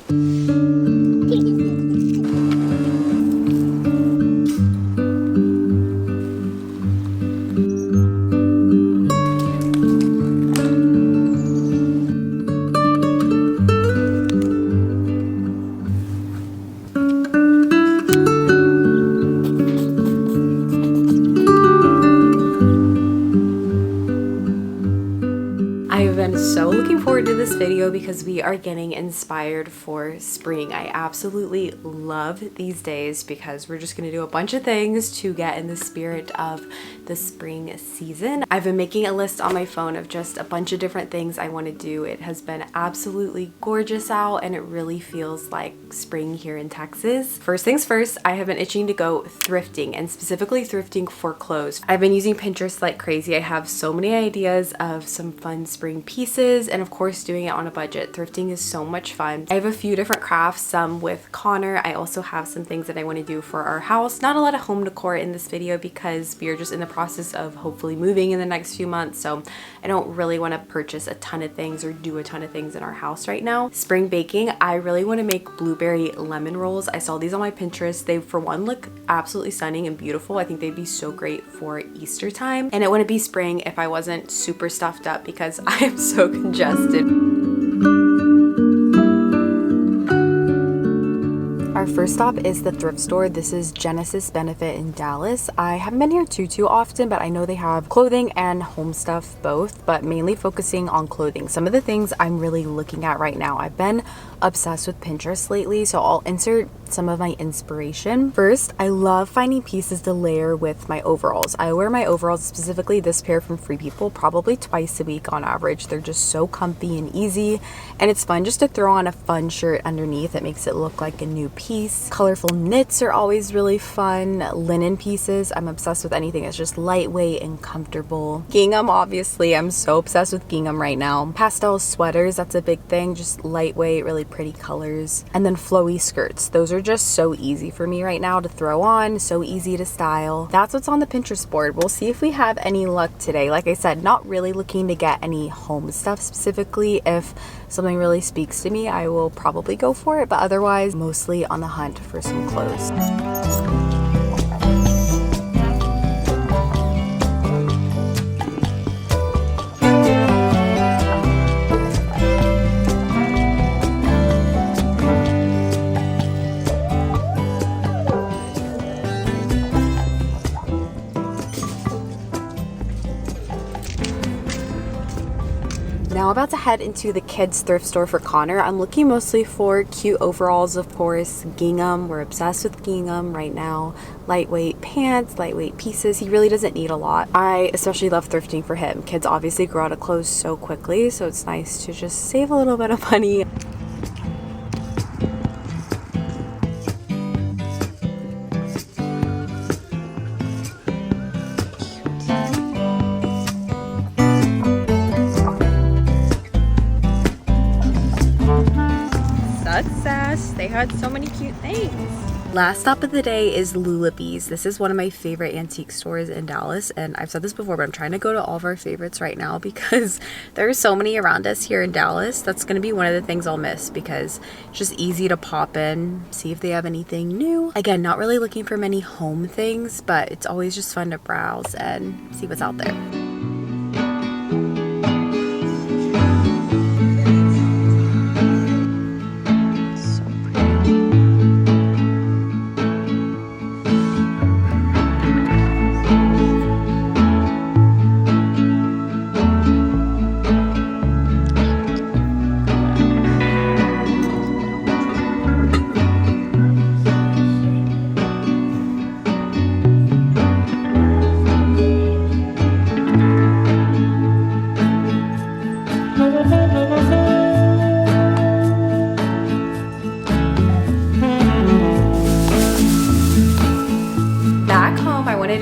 I've been so looking forward to this video because we are getting inspired for spring. I absolutely love these days because we're just going to do a bunch of things to get in the spirit of the spring season. I've been making a list on my phone of just a bunch of different things I want to do. It has been absolutely gorgeous out and it really feels like spring here in Texas. First things first, I have been itching to go thrifting, and specifically thrifting for clothes. I've been using Pinterest like crazy. I have so many ideas of some fun spring pieces, and of course doing it on a budget. Thrifting is so much fun. I have a few different crafts, some with Connor. I also have some things that I want to do for our house. Not a lot of home decor in this video because we are just in the process of hopefully moving in the next few months, so I don't really want to purchase a ton of things or do a ton of things in our house right now. Spring baking, I really want to make blueberry lemon rolls. I saw these on my Pinterest. They, for one, look absolutely stunning and beautiful. I think they'd be so great for Easter time, and it wouldn't be spring if I wasn't super stuffed up because I am so congested. Our first stop is the thrift store. This is Genesis Benefit in Dallas. I haven't been here too often, but I know they have clothing and home stuff both, but mainly focusing on clothing. Some of the things I'm really looking at right now. I've been obsessed with Pinterest lately, so I'll insert some of my inspiration. First, I love finding pieces to layer with my overalls. I wear my overalls, specifically this pair from Free People, probably twice a week on average. They're just so comfy and easy, and it's fun just to throw on a fun shirt underneath. It makes it look like a new piece. Colorful knits are always really fun. Linen pieces, I'm obsessed with anything that's just lightweight and comfortable. Gingham, obviously, I'm so obsessed with gingham right now. Pastel sweaters, that's a big thing, just lightweight, really pretty colors. And then flowy skirts. Those are just so easy for me right now to throw on, so easy to style. That's what's on the Pinterest board. We'll see if we have any luck today. Like I said, not really looking to get any home stuff specifically. If something really speaks to me, I will probably go for it, but otherwise mostly on the hunt for some clothes. Now I'm about to head into the kids thrift store for Connor. I'm looking mostly for cute overalls, of course, gingham. We're obsessed with gingham right now. Lightweight pants, lightweight pieces. He really doesn't need a lot. I especially love thrifting for him. Kids obviously grow out of clothes so quickly, so it's nice to just save a little bit of money. Success! They had so many cute things. Last stop of the day is Lulabee's. This is one of my favorite antique stores in Dallas, and I've said this before, but I'm trying to go to all of our favorites right now because there are so many around us here in Dallas. That's going to be one of the things I'll miss because it's just easy to pop in, see if they have anything new. Again, not really looking for many home things, but it's always just fun to browse and see what's out there.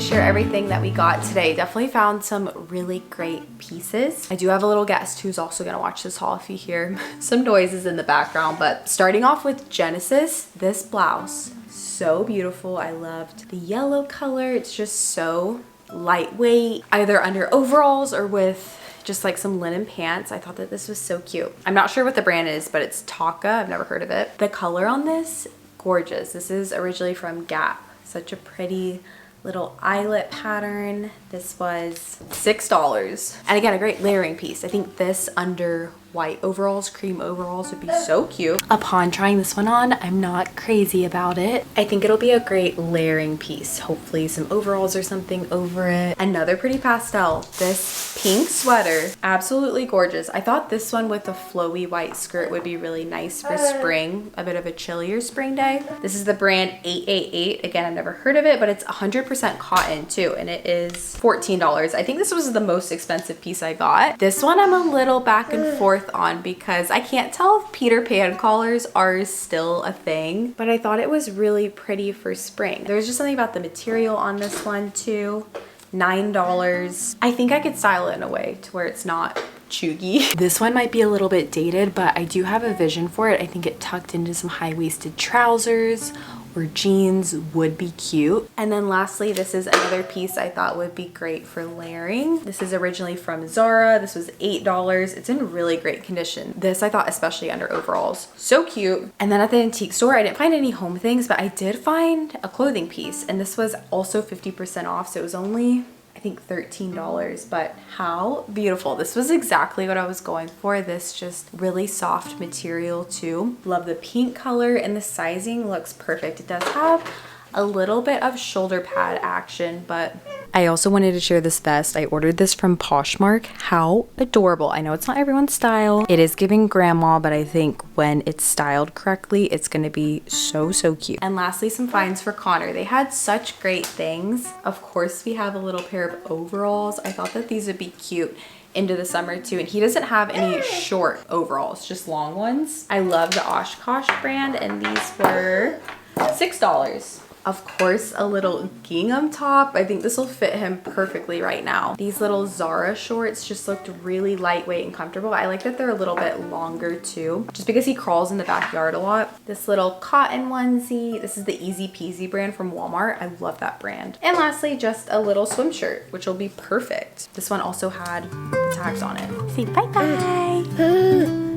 Share everything that we got today. Definitely found some really great pieces. I do have a little guest who's also gonna watch this haul if you hear some noises in the background, but starting off with Genesis, this blouse, so beautiful. I loved the yellow color. It's just so lightweight, either under overalls or with just like some linen pants. I thought that this was so cute. I'm not sure what the brand is, but it's Taka. I've never heard of it. The color on this, gorgeous. This is originally from Gap. Such a pretty little eyelet pattern. This was $6. And again, a great layering piece. I think this under white overalls, cream overalls would be so cute. Upon trying this one on, I'm not crazy about it. I think it'll be a great layering piece. Hopefully some overalls or something over it. Another pretty pastel. This pink sweater, absolutely gorgeous. I thought this one with a flowy white skirt would be really nice for spring, a bit of a chillier spring day. This is the brand 888. Again, I've never heard of it, but it's 100% cotton too, and it is $14. I think this was the most expensive piece I got. This one I'm a little back and forth on because I can't tell if Peter Pan collars are still a thing, but I thought it was really pretty for spring. There's just something about the material on this one too. $9. I think I could style it in a way to where it's not chuggy. This one might be a little bit dated, but I do have a vision for it. I think it tucked into some high-waisted trousers or jeans would be cute. And then lastly, this is another piece I thought would be great for layering. This is originally from Zara. This was $8. It's in really great condition. This I thought especially under overalls. So cute. And then at the antique store, I didn't find any home things, but I did find a clothing piece, and this was also 50% off. So it was only, I think, $13, but how beautiful. This was exactly what I was going for. This just really soft material too. Love the pink color, and the sizing looks perfect. It does have a little bit of shoulder pad action, but I also wanted to share this vest. I ordered this from Poshmark. How adorable. I know it's not everyone's style. It is giving grandma, but I think when it's styled correctly, it's going to be so, so cute. And lastly, some finds for Connor. They had such great things. Of course, we have a little pair of overalls. I thought that these would be cute into the summer too, and he doesn't have any short overalls, just long ones. I love the Oshkosh brand, and these were $6. Of course, a little gingham top. I think this will fit him perfectly right now. These little Zara shorts just looked really lightweight and comfortable. I like that they're a little bit longer too, just because he crawls in the backyard a lot. This little cotton onesie. This is the Easy Peasy brand from Walmart. I love that brand. And lastly, just a little swim shirt, which will be perfect. This one also had tags on it. Say bye-bye.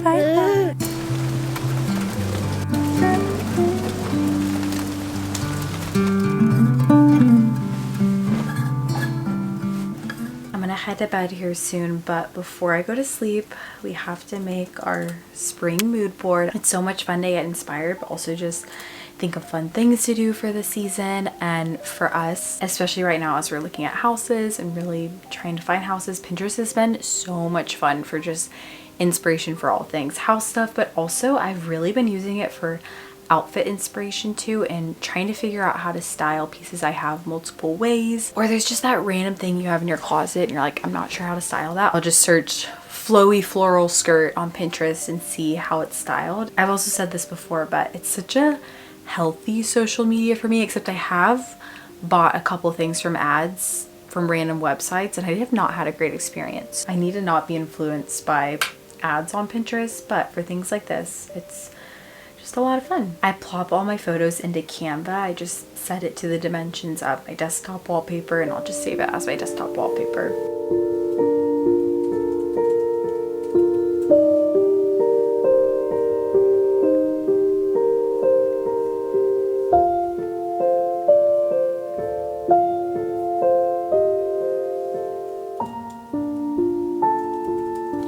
Bye-bye. Head to bed here soon, but before I go to sleep, we have to make our spring mood board. It's so much fun to get inspired, but also just think of fun things to do for the season. And for us, especially right now as we're looking at houses and really trying to find houses, Pinterest has been so much fun for just inspiration for all things house stuff, but also I've really been using it for outfit inspiration too, and trying to figure out how to style pieces I have multiple ways. Or there's just that random thing you have in your closet and you're like, I'm not sure how to style that. I'll just search flowy floral skirt on Pinterest and see how it's styled. I've also said this before, but it's such a healthy social media for me, except I have bought a couple things from ads from random websites and I have not had a great experience. I need to not be influenced by ads on Pinterest, but for things like this, it's just a lot of fun. I plop all my photos into Canva. I just set it to the dimensions of my desktop wallpaper, and I'll just save it as my desktop wallpaper.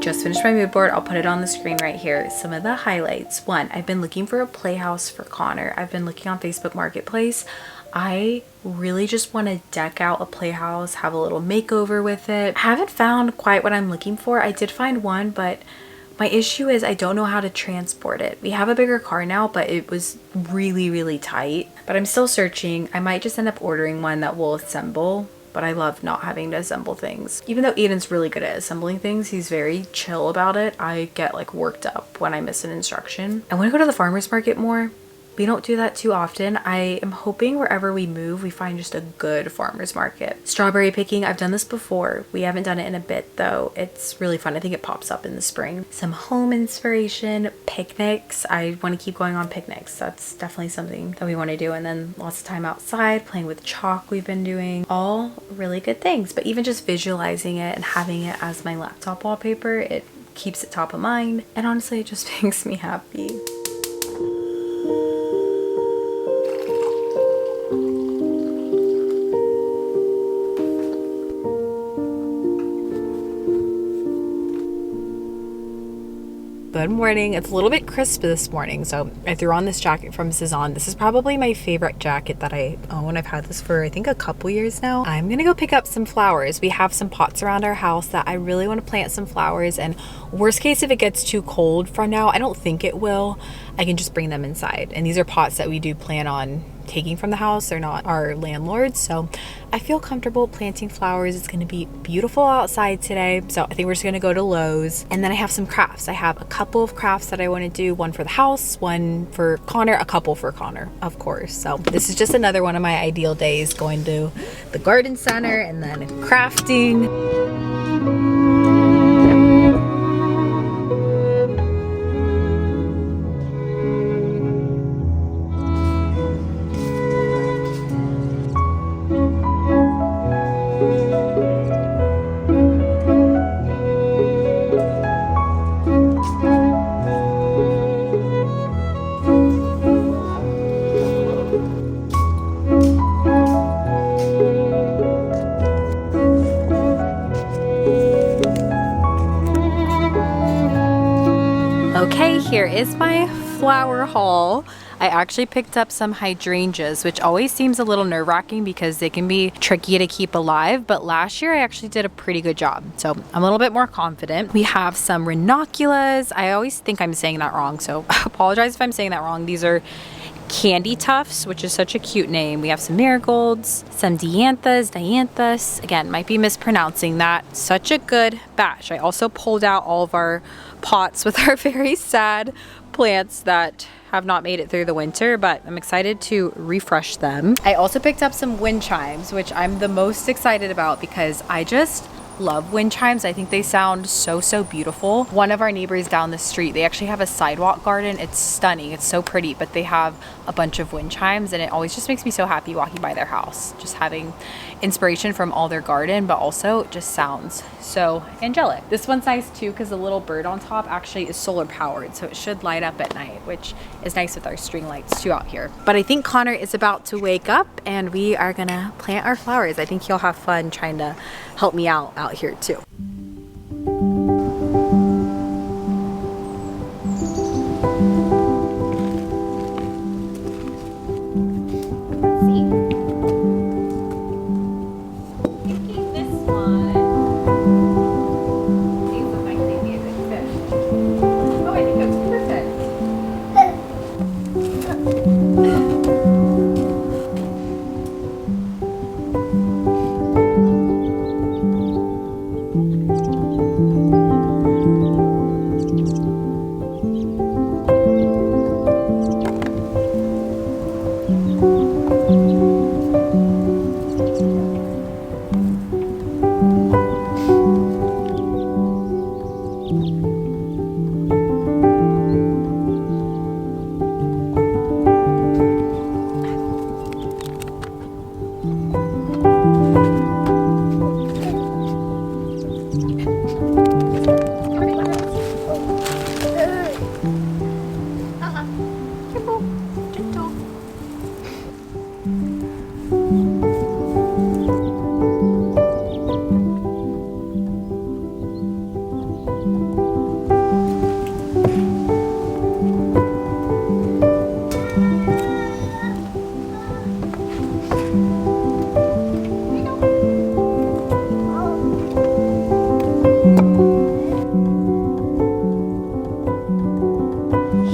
Just finished my mood board. I'll put it on the screen right here. Some of the highlights. One, I've been looking for a playhouse for Connor. I've been looking on Facebook Marketplace. I really just want to deck out a playhouse, have a little makeover with it. I haven't found quite what I'm looking for. I did find one, but my issue is I don't know how to transport it. We have a bigger car now, but it was really, really tight. But I'm still searching. I might just end up ordering one that will assemble, but I love not having to assemble things. Even though Aiden's really good at assembling things, he's very chill about it. I get like worked up when I miss an instruction. I want to go to the farmer's market more. We don't do that too often. I am hoping wherever we move, we find just a good farmer's market. Strawberry picking, I've done this before. We haven't done it in a bit though. It's really fun. I think it pops up in the spring. Some home inspiration, picnics. I want to keep going on picnics. That's definitely something that we want to do. And then lots of time outside, playing with chalk we've been doing. All really good things. But even just visualizing it and having it as my laptop wallpaper, it keeps it top of mind. And honestly, it just makes me happy. Good morning. It's a little bit crisp this morning, so I threw on this jacket from Cezanne. This is probably my favorite jacket that I own. I've had this for I think a couple years now. I'm gonna go pick up some flowers. We have some pots around our house that I really want to plant some flowers, and worst case, if it gets too cold from now, I don't think it will, I can just bring them inside. And these are pots that we do plan on taking from the house. They're not our landlords, so I feel comfortable planting flowers. It's gonna be beautiful outside today, so I think we're just gonna go to Lowe's. And then I have some crafts. I have a couple of crafts that I want to do, one for the house, one for Connor, a couple for Connor, of course. So this is just another one of my ideal days, going to the garden center and then crafting. Okay, here is my flower haul. I actually picked up some hydrangeas, which always seems a little nerve-wracking because they can be tricky to keep alive, but last year I actually did a pretty good job, so I'm a little bit more confident. We have some ranunculus. I always think I'm saying that wrong, so apologize if I'm saying that wrong. These are candy tufts, which is such a cute name. We have some marigolds, some dianthus. Again, might be mispronouncing that. Such a good batch. I also pulled out all of our pots with our very sad plants that have not made it through the winter, but I'm excited to refresh them. I also picked up some wind chimes, which I'm the most excited about because I just love wind chimes. I think they sound so beautiful. One of our neighbors down the street, they actually have a sidewalk garden. It's stunning. It's so pretty, but they have a bunch of wind chimes, and it always just makes me so happy walking by their house, just having inspiration from all their garden, but also just sounds so angelic. This one's nice too because the little bird on top actually is solar powered, so it should light up at night, which is nice with our string lights too out here. But I think Connor is about to wake up and we are gonna plant our flowers. I think he'll have fun trying to help me out here too.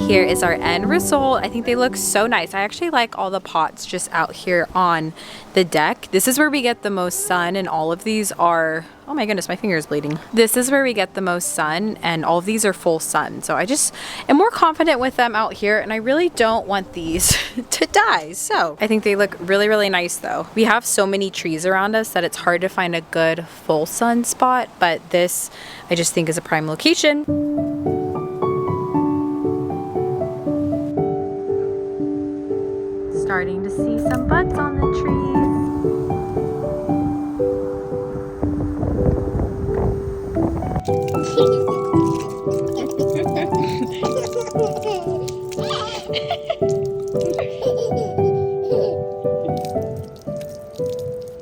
Here is our end result. I think they look so nice. I actually like all the pots just out here on the deck. This is where we get the most sun, and all of these are, oh my goodness, my finger is bleeding. This is where we get the most sun, and all of these are full sun. So I just am more confident with them out here, and I really don't want these to die. So I think they look really, really nice though. We have so many trees around us that it's hard to find a good full sun spot, but this I just think is a prime location. Starting to see some buds on the trees.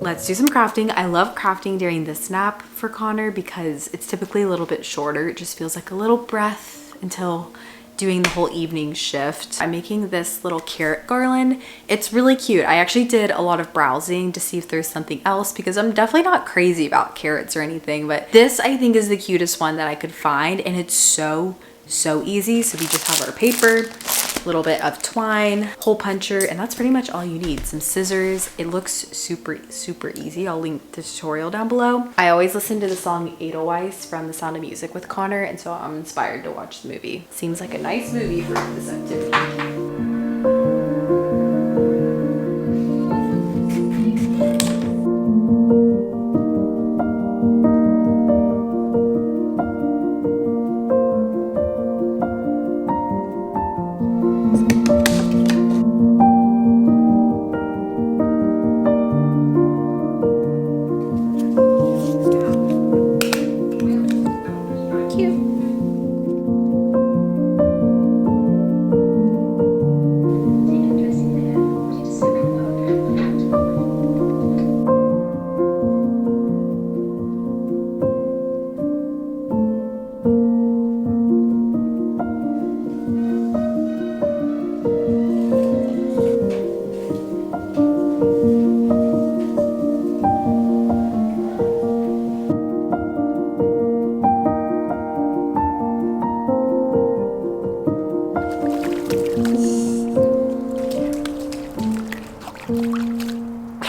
Let's do some crafting. I love crafting during this nap for Connor because it's typically a little bit shorter. It just feels like a little breath until doing the whole evening shift. I'm making this little carrot garland. It's really cute. I actually did a lot of browsing to see if there's something else because I'm definitely not crazy about carrots or anything, but this I think is the cutest one that I could find, and it's so easy. So we just have our paper, a little bit of twine, hole puncher, and that's pretty much all you need. Some scissors. It looks super easy. I'll link the tutorial down below. I always listen to the song Edelweiss from The Sound of Music with Connor, and so I'm inspired to watch the movie. Seems like a nice movie for this activity.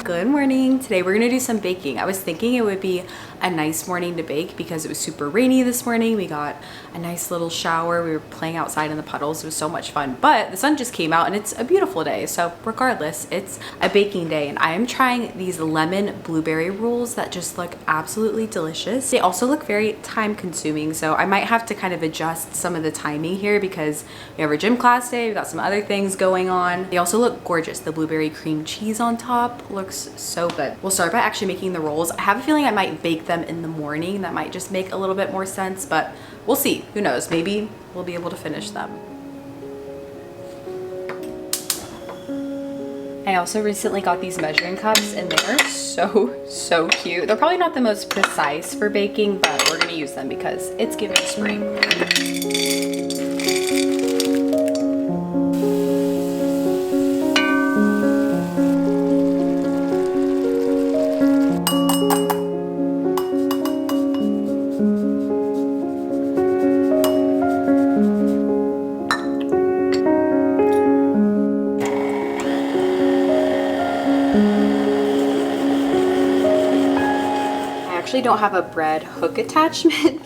Good morning. Today we're gonna do some baking. I was thinking it would be a nice morning to bake because it was super rainy this morning. We got a nice little shower. We were playing outside in the puddles. It was so much fun, but the sun just came out and it's a beautiful day. So regardless, it's a baking day, and I am trying these lemon blueberry rolls that just look absolutely delicious. They also look very time consuming, so I might have to kind of adjust some of the timing here because we have our gym class day. We've got some other things going on. They also look gorgeous. The blueberry cream cheese on top looks so good. We'll start by actually making the rolls. I have a feeling I might bake them in the morning. That might just make a little bit more sense, but we'll see. Who knows? Maybe we'll be able to finish them. I also recently got these measuring cups, and they are so cute. They're probably not the most precise for baking, but we're gonna use them because it's giving spring. Don't have a bread hook attachment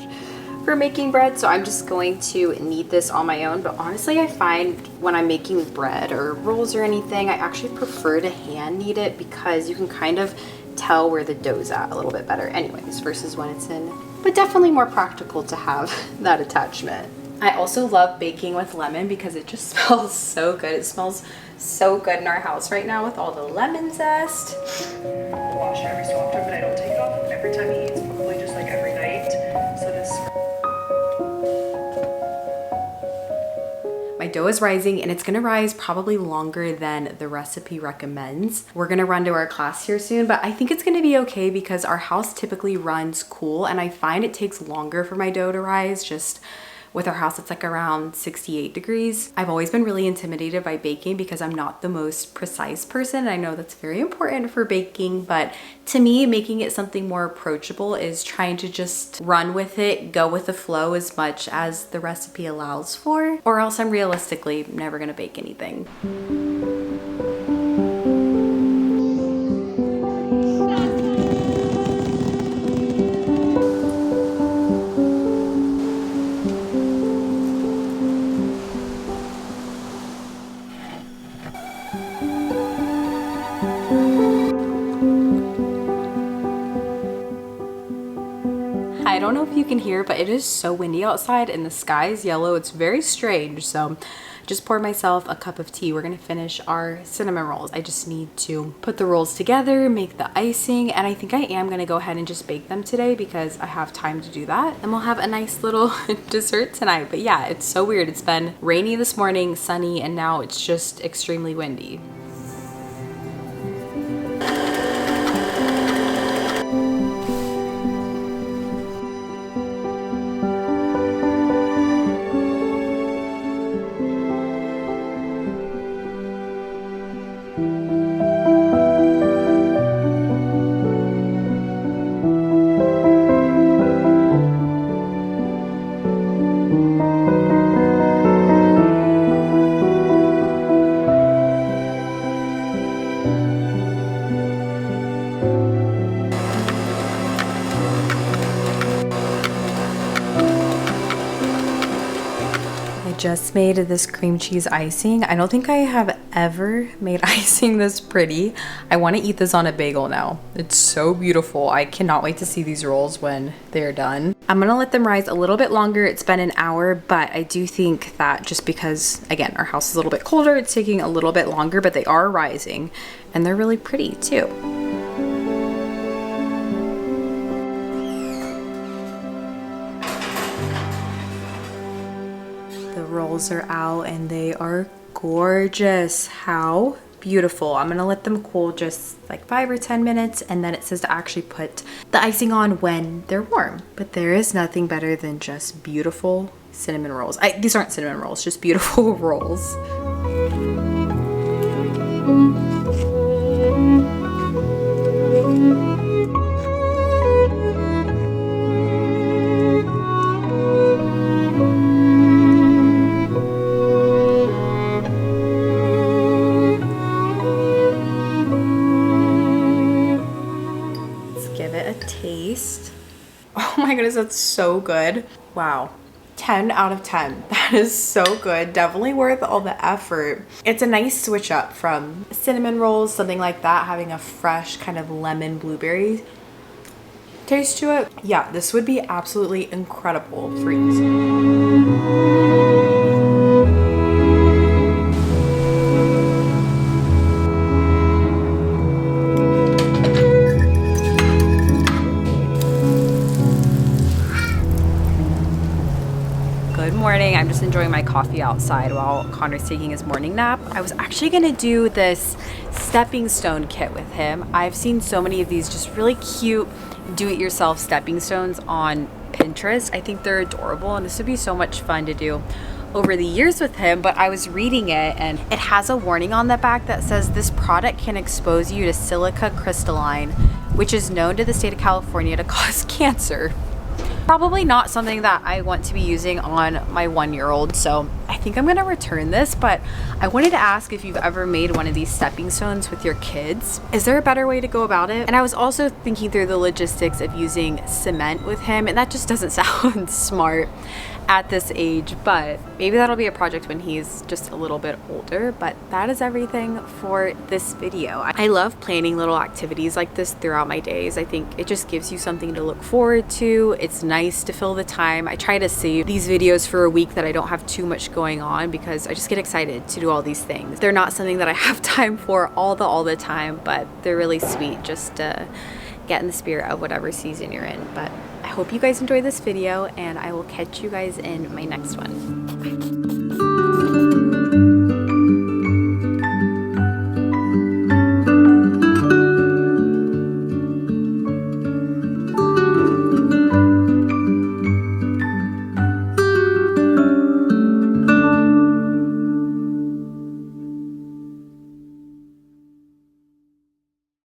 for making bread, so I'm just going to knead this on my own. But honestly, I find when I'm making bread or rolls or anything, I actually prefer to hand knead it because you can kind of tell where the dough's at a little bit better anyways versus when it's in, but definitely more practical to have that attachment. I also love baking with lemon because it just smells so good. It smells so good in our house right now with all the lemon zest. I wash it every so often, but I don't take it off every time he eats, probably just like every night. So this. My dough is rising, and it's gonna rise probably longer than the recipe recommends. We're gonna run to our class here soon, but I think it's gonna be okay because our house typically runs cool, and I find it takes longer for my dough to rise just With our house, it's like around 68 degrees. I've always been really intimidated by baking because I'm not the most precise person. I know that's very important for baking, but to me, making it something more approachable is trying to just run with it, go with the flow as much as the recipe allows for, or else I'm realistically never gonna bake anything. I don't know if you can hear, but it is so windy outside and the sky is yellow. It's very strange. So just poured myself a cup of tea. We're gonna finish our cinnamon rolls. I just need to put the rolls together, make the icing, and I think I am gonna go ahead and just bake them today because I have time to do that. And we'll have a nice little dessert tonight. But yeah, it's so weird. It's been rainy this morning, sunny, and now it's just extremely windy. Just made this cream cheese icing. I don't think I have ever made icing this pretty. I want to eat this on a bagel now. It's so beautiful. I cannot wait to see these rolls when they're done. I'm gonna let them rise a little bit longer. It's been an hour, but I do think that just because, again, our house is a little bit colder, it's taking a little bit longer, but they are rising and they're really pretty too. Rolls are out and they are gorgeous. How beautiful. I'm gonna let them cool just like 5 or 10 minutes, and then it says to actually put the icing on when they're warm. But there is nothing better than just beautiful cinnamon rolls. These aren't cinnamon rolls, just beautiful rolls. Taste. Oh my goodness, that's so good. Wow, 10 out of 10. That is so good. Definitely worth all the effort. It's a nice switch up from cinnamon rolls, something like that, having a fresh kind of lemon blueberry taste to it. Yeah, this would be absolutely incredible for morning. I'm just enjoying my coffee outside while Connor's taking his morning nap. I was actually gonna do this stepping stone kit with him. I've seen so many of these just really cute do-it-yourself stepping stones on Pinterest. I think they're adorable and this would be so much fun to do over the years with him, but I was reading it and it has a warning on the back that says this product can expose you to silica crystalline, which is known to the state of California to cause cancer. Probably not something that I want to be using on my 1-year-old, so I think I'm gonna return this, but I wanted to ask if you've ever made one of these stepping stones with your kids. Is there a better way to go about it? And I was also thinking through the logistics of using cement with him, and that just doesn't sound smart at this age, but maybe that'll be a project when he's just a little bit older. But that is everything for this video. I love planning little activities like this throughout my days. I think it just gives you something to look forward to. It's nice to fill the time. I try to save these videos for a week that I don't have too much going on because I just get excited to do all these things. They're not something that I have time for all the time, but they're really sweet just to get in the spirit of whatever season you're in. But I hope you guys enjoyed this video and I will catch you guys in my next one. Bye.